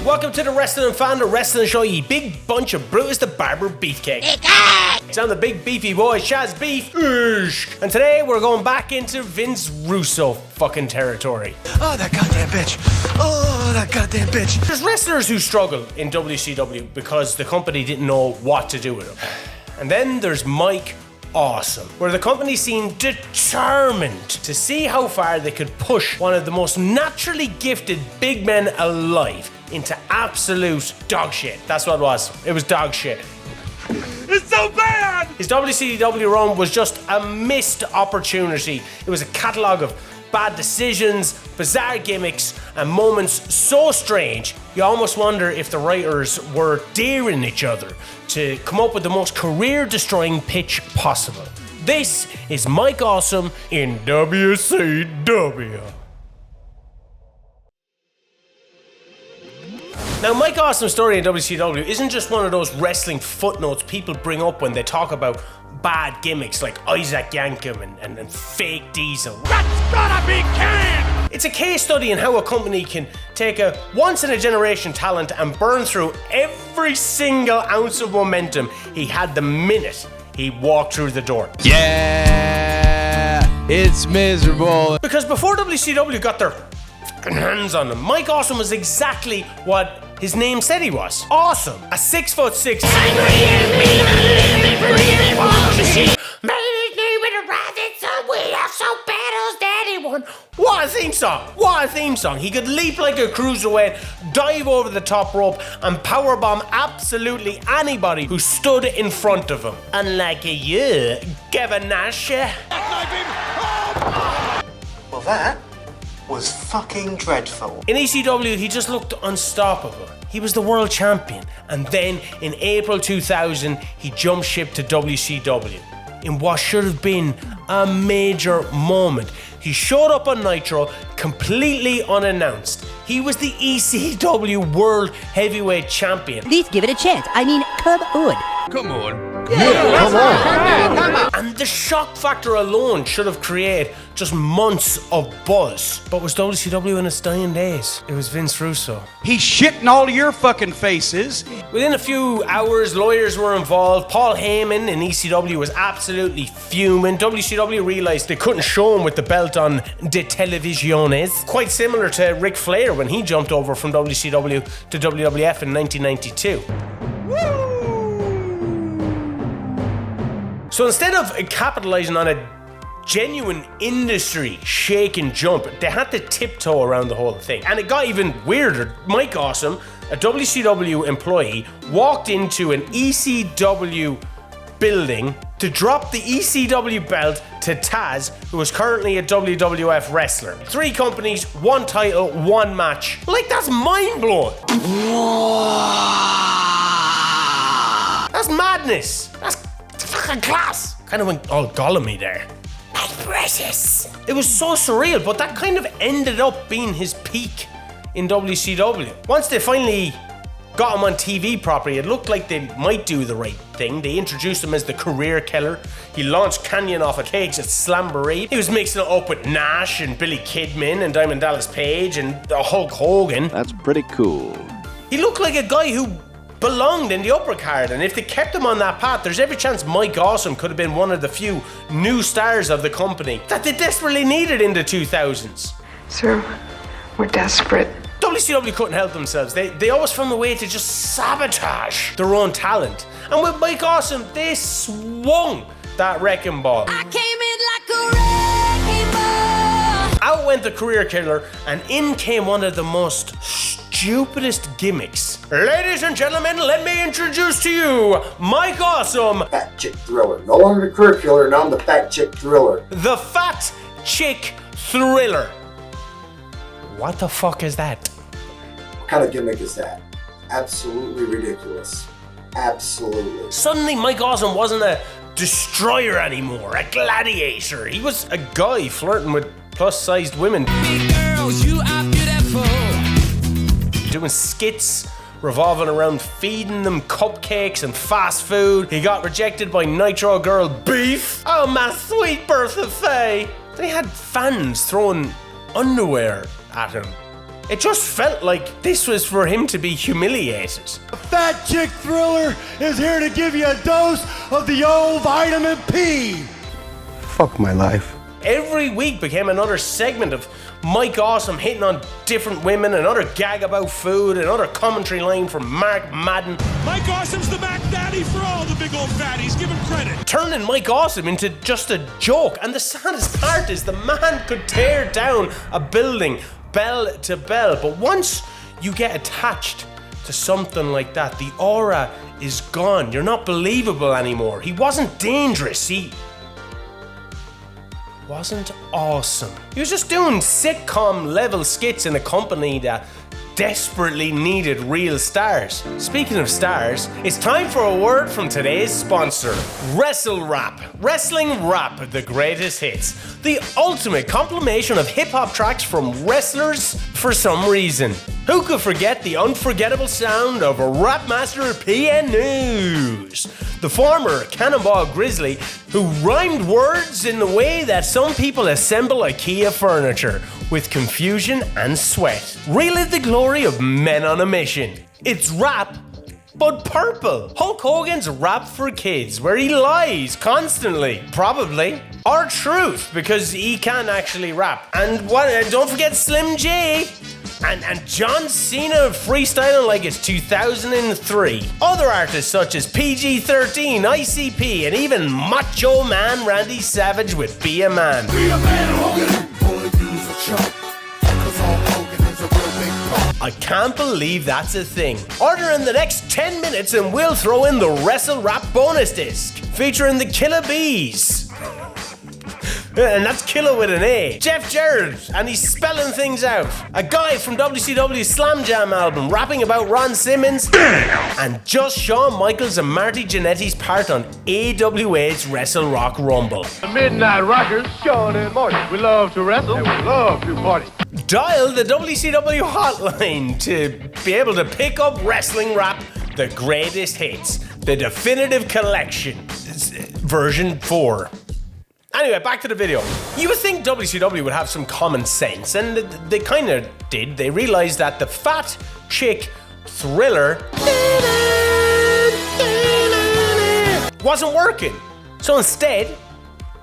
Welcome to the Wrestling Fan, the Wrestling Show, ye big bunch of Brutus the Barber Beefcake. It's on the big beefy boy, Shaz Beef. And today we're going back into Vince Russo fucking territory. Oh, that goddamn bitch. Oh, that goddamn bitch. There's wrestlers who struggle in WCW because the company didn't know what to do with them. And then there's Mike Awesome, where the company seemed determined to see how far they could push one of the most naturally gifted big men alive into absolute dog shit. That's what it was. It was dog shit. It's so bad! His WCW run was just a missed opportunity. It was a catalogue of bad decisions, bizarre gimmicks, and moments so strange, you almost wonder if the writers were daring each other to come up with the most career-destroying pitch possible. This is Mike Awesome in WCW. Now, Mike Awesome's story in WCW isn't just one of those wrestling footnotes people bring up when they talk about bad gimmicks like Isaac Yankem and fake Diesel. That's gotta be canned! It's a case study in how a company can take a once-in-a-generation talent and burn through every single ounce of momentum he had the minute he walked through the door. Yeah, it's miserable. Because before WCW got their fucking hands on him, Mike Awesome was exactly what his name said he was. Awesome. A 6'6" What a theme song! What a theme song! He could leap like a cruiserweight, dive over the top rope, and powerbomb absolutely anybody who stood in front of him. Unlike you, Gavin Nash. Well, that was fucking dreadful. In ECW, he just looked unstoppable. He was the world champion. And then, in April 2000, he jumped ship to WCW. In what should have been a major moment. He showed up on Nitro completely unannounced. He was the ECW World Heavyweight Champion. At least give it a chance. I mean, come on. Come on. Come on. And the shock factor alone should have created just months of buzz. But was WCW in its dying days? It was Vince Russo. He's shitting all your fucking faces. Within a few hours, lawyers were involved. Paul Heyman in ECW was absolutely fuming. WCW realised they couldn't show him with the belt on de televisiones. Quite similar to Ric Flair when he jumped over from WCW to WWF in 1992. So instead of capitalising on a genuine industry shake and jump, they had to tiptoe around the whole thing. And it got even weirder. Mike Awesome, a WCW employee, walked into an ECW building to drop the ECW belt to Taz, who was currently a WWF wrestler. 3 companies, 1 title, 1 match. Like, that's mind-blowing. That's madness. That's fucking class. Kind of went all Gollum-y there. My precious. It was so surreal, but that kind of ended up being his peak in WCW. Once they finally got him on TV properly, it looked like they might do the right thing. They introduced him as the career killer. He launched Canyon off of cakes at Slamboree. He was mixing it up with Nash and Billy Kidman and Diamond Dallas Page and Hulk Hogan. That's pretty cool. He looked like a guy who belonged in the upper card, and if they kept him on that path, there's every chance Mike Awesome could have been one of the few new stars of the company that they desperately needed in the 2000s. Sir, we're desperate. WCW couldn't help themselves. They always found a way to just sabotage their own talent. And with Mike Awesome, they swung that wrecking ball. I came in like a wrecking ball. Out went the career killer, and in came one of the most stupidest gimmicks. Ladies and gentlemen, let me introduce to you Mike Awesome. Fat chick thriller. No longer the career killer, now I'm the fat chick thriller. The Fat Chick Thriller. What the fuck is that? What kind of gimmick is that? Absolutely ridiculous. Absolutely. Suddenly Mike Awesome wasn't a destroyer anymore, a gladiator. He was a guy flirting with plus-sized women. Big girls, you are beautiful. Doing skits revolving around feeding them cupcakes and fast food. He got rejected by Nitro Girl Beef. Oh, my sweet Bertha Faye. They had fans throwing underwear at him. It just felt like this was for him to be humiliated. Fat Chick Thriller is here to give you a dose of the old vitamin P. Fuck my life. Every week became another segment of Mike Awesome hitting on different women, another gag about food, another commentary line from Mark Madden. Mike Awesome's the Mac Daddy for all the big old fatties. Give him credit. Turning Mike Awesome into just a joke. And the saddest part is the man could tear down a building bell to bell. But once you get attached to something like that, the aura is gone. You're not believable anymore. He wasn't dangerous. He wasn't awesome. He was just doing sitcom level skits in a company that desperately needed real stars. Speaking of stars, it's time for a word from today's sponsor, Wrestle Rap. Wrestling Rap, the greatest hits. The ultimate compilation of hip-hop tracks from wrestlers for some reason. Who could forget the unforgettable sound of a rap master PN News? The former Cannonball Grizzly, who rhymed words in the way that some people assemble IKEA furniture, with confusion and sweat. Relive the glory of men on a mission. It's rap, but purple. Hulk Hogan's Rap for Kids, where he lies constantly, probably. Or truth, because he can actually rap. And don't forget Slim J. And John Cena freestyling like it's 2003. Other artists such as PG-13, ICP, and even Macho Man Randy Savage with Be a Man. Be a man, Hogan. Only use a chump. Cause all Hogan is a real big pump. I can't believe that's a thing. Order in the next 10 minutes and we'll throw in the Wrestle Rap bonus disc, featuring the Killer Bees. And that's killer with an A. Jeff Jarrett, and he's spelling things out. A guy from WCW's Slam Jam album rapping about Ron Simmons. And just Shawn Michaels and Marty Jannetty's part on AWA's Wrestle Rock Rumble. The Midnight Rockers, Sean and Marty. We love to wrestle and we love to party. Dial the WCW hotline to be able to pick up Wrestling Rap, the greatest hits, the definitive collection, version 4. Anyway, back to the video. You would think WCW would have some common sense, and they kind of did. They realized that the Fat Chick Thriller wasn't working. So instead,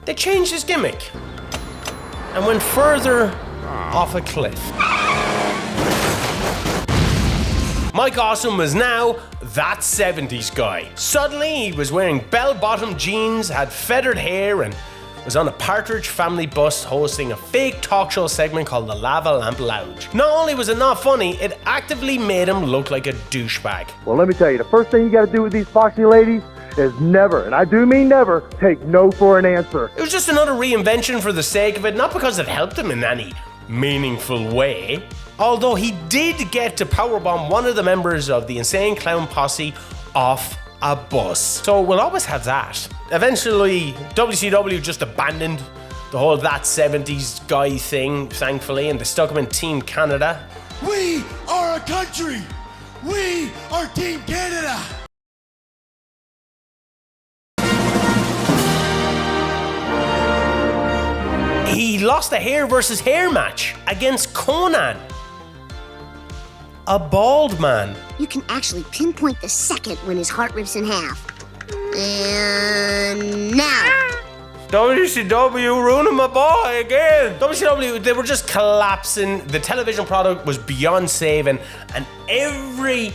they changed his gimmick and went further off a cliff. Mike Awesome was now that 70s guy. Suddenly, he was wearing bell-bottom jeans, had feathered hair, and was on a Partridge Family bus hosting a fake talk show segment called the Lava Lamp Lounge. Not only was it not funny, it actively made him look like a douchebag. Well, let me tell you, the first thing you gotta do with these foxy ladies is never, and I do mean never, take no for an answer. It was just another reinvention for the sake of it, not because it helped him in any meaningful way. Although he did get to powerbomb one of the members of the Insane Clown Posse off a bus. So we'll always have that. Eventually, WCW just abandoned the whole that 70s guy thing, thankfully, and they stuck him in Team Canada. We are a country. We are Team Canada. He lost a hair versus hair match against Conan, a bald man. You can actually pinpoint the second when his heart rips in half. And now. WCW ruining my boy again. WCW, they were just collapsing. The television product was beyond saving, and every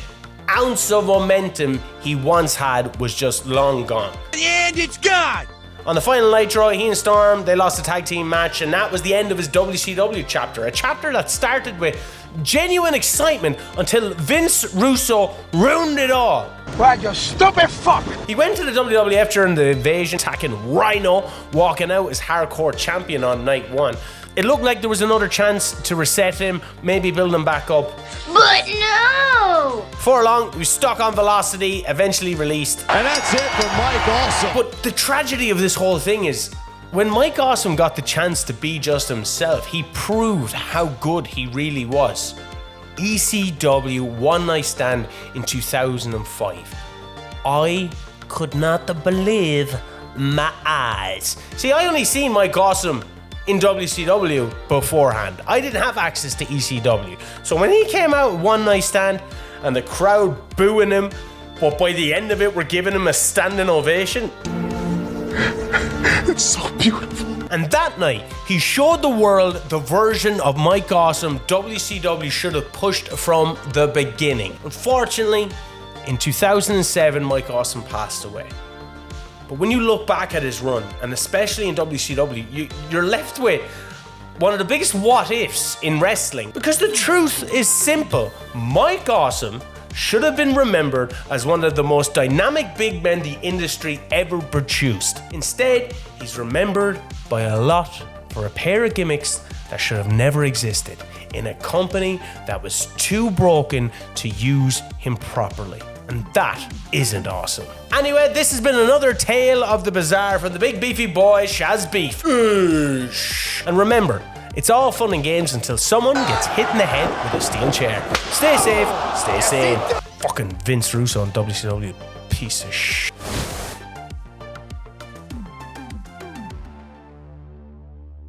ounce of momentum he once had was just long gone. And it's gone. On the final Nitro, he and Storm, they lost a tag team match, and that was the end of his WCW chapter. A chapter that started with genuine excitement until Vince Russo ruined it all. Well, you stupid fuck! He went to the WWF during the invasion, attacking Rhino, walking out as hardcore champion on night one. It looked like there was another chance to reset him, maybe build him back up. But no! For long, he was stuck on Velocity, eventually released. And that's it for Mike Awesome. But the tragedy of this whole thing is, when Mike Awesome got the chance to be just himself, he proved how good he really was. ECW One Night Stand in 2005. I could not believe my eyes. See, I only seen Mike Awesome in WCW beforehand. I didn't have access to ECW. So when he came out with One Night Stand and the crowd booing him, but by the end of it we're giving him a standing ovation. It's so beautiful. And that night, he showed the world the version of Mike Awesome WCW should have pushed from the beginning. Unfortunately, in 2007, Mike Awesome passed away. But when you look back at his run, and especially in WCW, you're left with one of the biggest what-ifs in wrestling. Because the truth is simple. Mike Awesome should have been remembered as one of the most dynamic big men the industry ever produced. Instead, he's remembered by a lot for a pair of gimmicks that should have never existed in a company that was too broken to use him properly. And that isn't awesome. Anyway, this has been another tale of the bizarre from the big beefy boy, Shaz Beef. And remember, it's all fun and games until someone gets hit in the head with a steel chair. Stay safe, stay sane. Fucking Vince Russo on WCW, piece of shit.